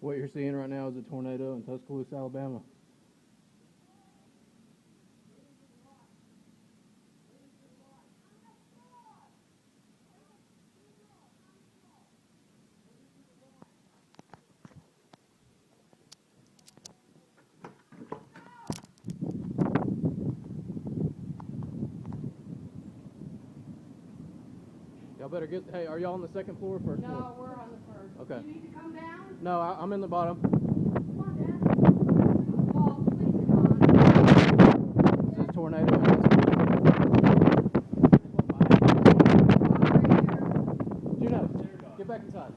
What you're seeing right now is a tornado in Tuscaloosa, Alabama. Y'all better get. Hey, are y'all on the second floor or first floor? No, we're on the first. Okay. You need to come down? No, I'm in the bottom. Come on, Dad. Paul, please come on. This is a tornado. Juno, get back inside.